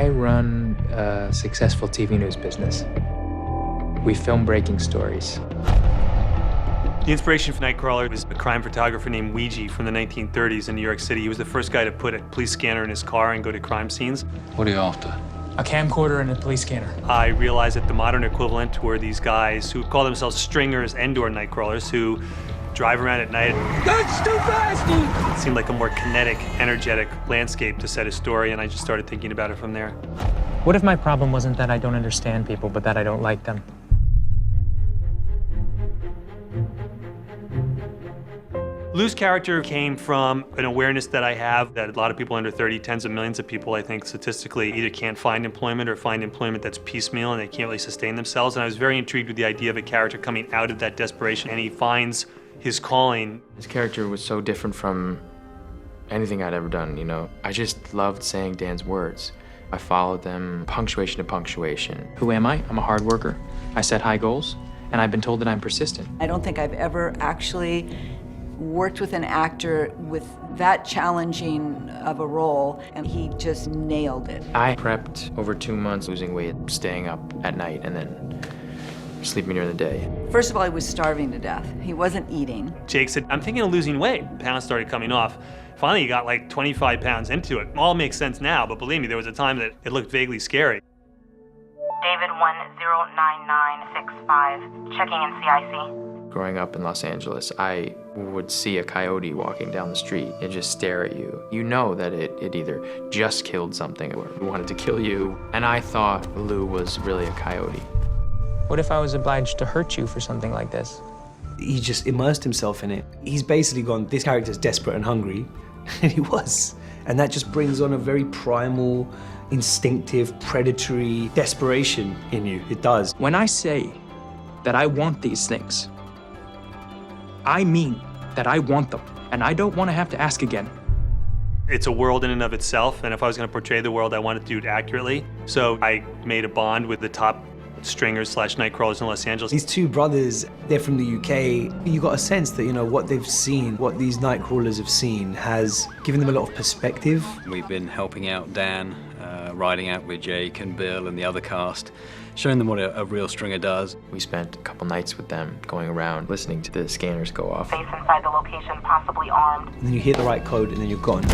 I run a successful TV news business. We film breaking stories. The inspiration for Nightcrawler was a crime photographer named Ouija from the 1930s in New York City. He was the first guy to put a police scanner in his car and go to crime scenes. What are you after? A camcorder and a police scanner. I realized that the modern equivalent were these guys who call themselves stringers and/or nightcrawlers who drive around at night. That's too fast, dude! It seemed like a more kinetic, energetic landscape to set a story, and I just started thinking about it from there. What if my problem wasn't that I don't understand people, but that I don't like them? Lou's character came from an awareness that I have that a lot of people under 30, tens of millions of people, I think, statistically, either can't find employment or find employment that's piecemeal and they can't really sustain themselves. And I was very intrigued with the idea of a character coming out of that desperation, and he finds his calling. His character was so different from anything I'd ever done, you know? I just loved saying Dan's words. I followed them punctuation to punctuation. Who am I? I'm a hard worker. I set high goals, and I've been told that I'm persistent. I don't think I've ever actually worked with an actor with that challenging of a role, and he just nailed it. I prepped over 2 months, losing weight, staying up at night, and then sleeping during the day. First of all, he was starving to death. He wasn't eating. Jake said, I'm thinking of losing weight. Pounds started coming off. Finally, he got like 25 pounds into it. All makes sense now, but believe me, there was a time that it looked vaguely scary. David 109965, checking in CIC. Growing up in Los Angeles, I would see a coyote walking down the street and just stare at you. You know that it either just killed something or wanted to kill you. And I thought Lou was really a coyote. What if I was obliged to hurt you for something like this? He just immersed himself in it. He's basically gone, this character's desperate and hungry, and he was. And that just brings on a very primal, instinctive, predatory desperation in you. It does. When I say that I want these things, I mean that I want them, and I don't want to have to ask again. It's a world in and of itself, and if I was going to portray the world, I wanted to do it accurately. So I made a bond with the top stringers / nightcrawlers in Los Angeles. These two brothers, they're from the UK. You got a sense that, you know, what they've seen, what these nightcrawlers have seen has given them a lot of perspective. We've been helping out Dan, riding out with Jake and Bill and the other cast, showing them what a real stringer does. We spent a couple nights with them going around, listening to the scanners go off. Base inside the location, possibly armed. And then you hit the right code and then you're gone.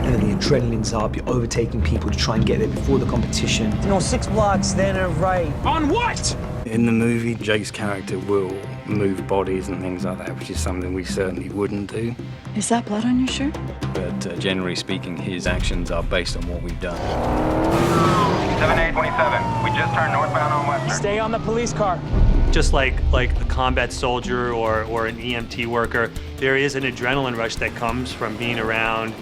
And then the adrenaline's up, you're overtaking people to try and get there before the competition. You know, 6 blocks, then a right. On what? In the movie, Jake's character will move bodies and things like that, which is something we certainly wouldn't do. Is that blood on your shirt? But generally speaking, his actions are based on what we've done. 7827, we just turned northbound on Western. Stay on the police car. Just like a combat soldier or an EMT worker, there is an adrenaline rush that comes from being around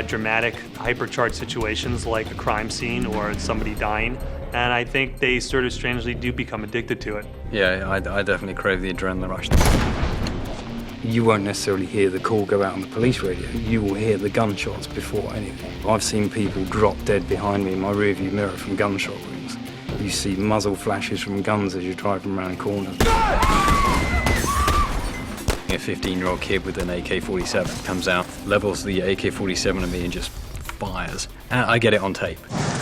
dramatic, hypercharged situations like a crime scene or somebody dying. And I think they sort of strangely do become addicted to it. Yeah, I definitely crave the adrenaline rush. You won't necessarily hear the call go out on the police radio. You will hear the gunshots before anything. I've seen people drop dead behind me in my rearview mirror from gunshot wounds. You see muzzle flashes from guns as you're driving around corners. A 15-year-old kid with an AK-47 comes out, levels the AK-47 at me and just fires. And I get it on tape.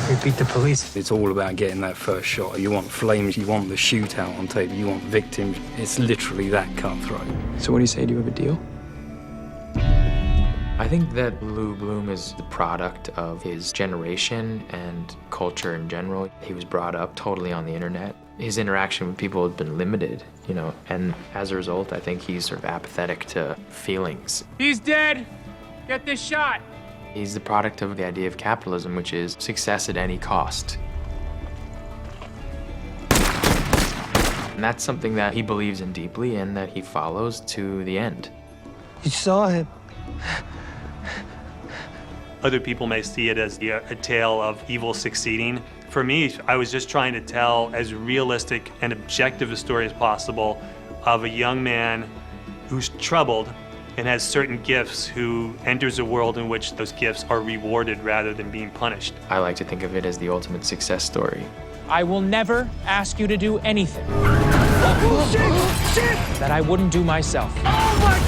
We beat the police. It's all about getting that first shot. You want flames, you want the shootout on tape, you want victims. It's literally that cutthroat. So what do you say? Do you have a deal? I think that Lou Bloom is the product of his generation and culture in general. He was brought up totally on the internet. His interaction with people has been limited, you know, and as a result, I think he's sort of apathetic to feelings. He's dead. Get this shot. He's the product of the idea of capitalism, which is success at any cost. And that's something that he believes in deeply and that he follows to the end. You saw him. Other people may see it as a tale of evil succeeding. For me, I was just trying to tell as realistic and objective a story as possible of a young man who's troubled and has certain gifts, who enters a world in which those gifts are rewarded rather than being punished. I like to think of it as the ultimate success story. I will never ask you to do anything Oh, shit! that I wouldn't do myself. Oh my